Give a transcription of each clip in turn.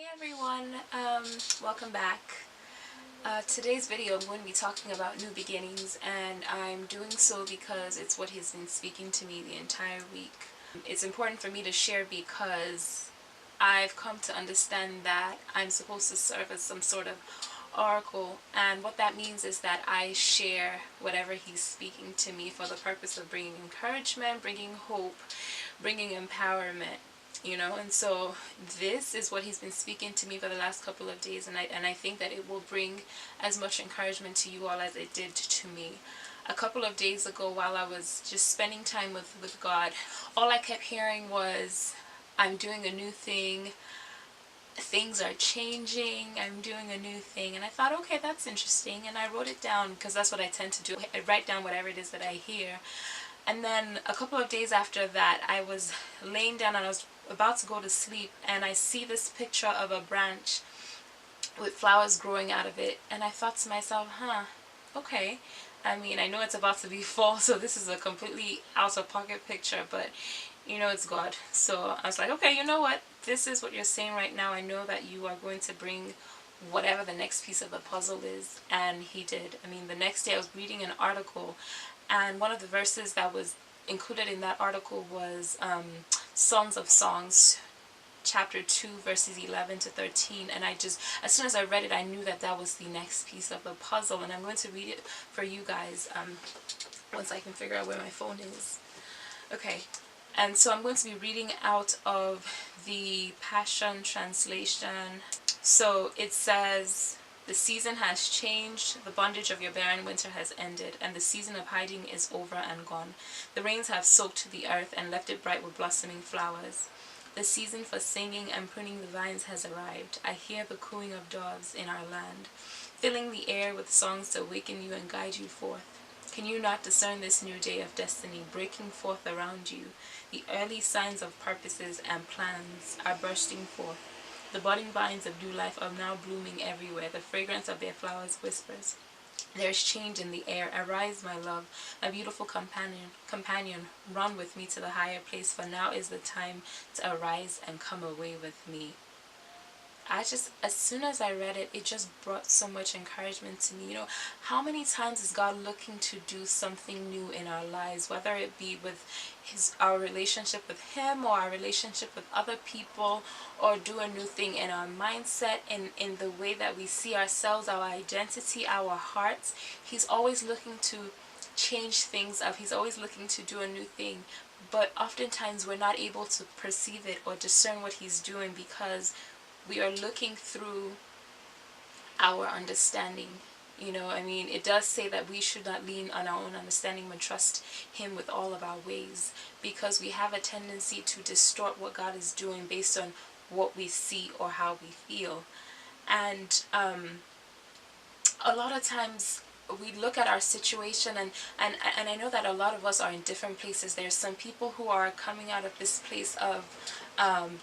Hey everyone, welcome back. Today's video I'm going to be talking about new beginnings, and I'm doing so because it's what has been speaking to me the entire week. It's important for me to share because I've come to understand that I'm supposed to serve as some sort of oracle, and what that means is that I share whatever he's speaking to me for the purpose of bringing encouragement, bringing hope, bringing empowerment. And so this is what he's been speaking to me for the last couple of days, and I think that it will bring as much encouragement to you all as it did to me. A couple of days ago, while I was just spending time with God, all I kept hearing was, I'm doing a new thing, things are changing, I'm doing a new thing. And I thought, okay, that's interesting, and I wrote it down because that's what I tend to do. I write down whatever it is that I hear. And then a couple of days after that, I was laying down and I was about to go to sleep, and I see this picture of a branch with flowers growing out of it, and I thought to myself, okay. I mean, I know it's about to be fall, so this is a completely out of pocket picture, but it's God. So I was like, okay, you know what? This is what you're saying right now. I know that you are going to bring whatever the next piece of the puzzle is. And he did. I mean, the next day I was reading an article, and one of the verses that was included in that article was Songs of Songs, chapter 2, verses 11 to 13. And I just, as soon as I read it, I knew that that was the next piece of the puzzle. And I'm going to read it for you guys once I can figure out where my phone is. Okay. And so I'm going to be reading out of the Passion Translation. So it says, "The season has changed, the bondage of your barren winter has ended, and the season of hiding is over and gone. The rains have soaked the earth and left it bright with blossoming flowers. The season for singing and pruning the vines has arrived. I hear the cooing of doves in our land, filling the air with songs to awaken you and guide you forth. Can you not discern this new day of destiny breaking forth around you? The early signs of purposes and plans are bursting forth. The budding vines of new life are now blooming everywhere. The fragrance of their flowers whispers. There is change in the air. Arise, my love, my beautiful companion, run with me to the higher place, for now is the time to arise and come away with me." As soon as I read it, it just brought so much encouragement to me. How many times is God looking to do something new in our lives, whether it be with our relationship with Him, or our relationship with other people, or do a new thing in our mindset, in the way that we see ourselves, our identity, our hearts. He's always looking to change things up. He's always looking to do a new thing. But oftentimes we're not able to perceive it or discern what He's doing because we are looking through our understanding. It does say that we should not lean on our own understanding, but trust Him with all of our ways, because we have a tendency to distort what God is doing based on what we see or how we feel. And a lot of times we look at our situation, and I know that a lot of us are in different places. There's some people who are coming out of this place of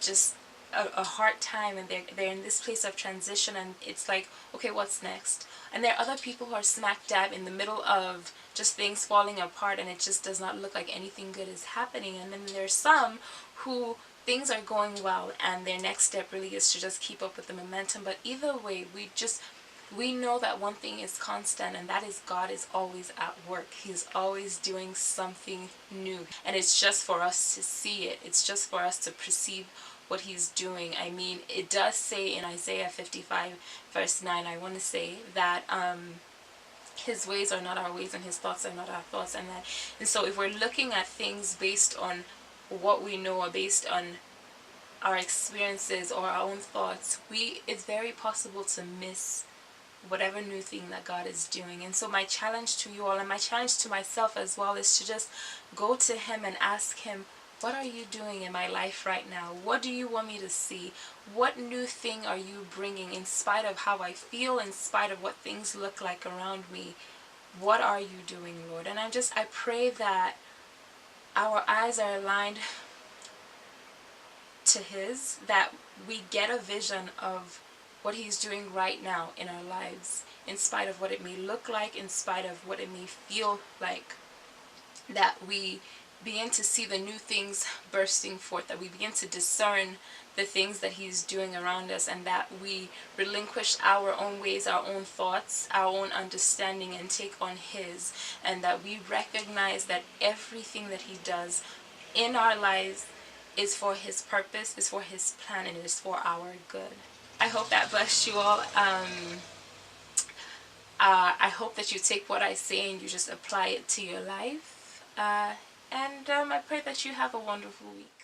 just a hard time, and they're in this place of transition, and it's like, okay, what's next? And there are other people who are smack dab in the middle of just things falling apart, and it just does not look like anything good is happening. And then there's some who things are going well, and their next step really is to just keep up with the momentum. But either way, we know that one thing is constant, and that is God is always at work. He's always doing something new, and it's just for us to see it. It's just for us to perceive what He's doing. I mean, it does say in Isaiah 55 verse 9, I want to say that His ways are not our ways, and His thoughts are not our thoughts. And so if we're looking at things based on what we know, or based on our experiences or our own thoughts, it's very possible to miss whatever new thing that God is doing. And so my challenge to you all, and my challenge to myself as well, is to just go to Him and ask Him, what are you doing in my life right now? What do you want me to see? What new thing are you bringing, in spite of how I feel, in spite of what things look like around me? What are you doing, Lord? And I pray that our eyes are aligned to His, that we get a vision of what He's doing right now in our lives, in spite of what it may look like, in spite of what it may feel like, that we begin to see the new things bursting forth, that we begin to discern the things that he's doing around us, and that we relinquish our own ways, our own thoughts, our own understanding, and take on his, and that we recognize that everything that he does in our lives is for his purpose, is for his plan, and is for our good. I hope that blessed you all. I hope that you take what I say and you just apply it to your life. And I pray that you have a wonderful week.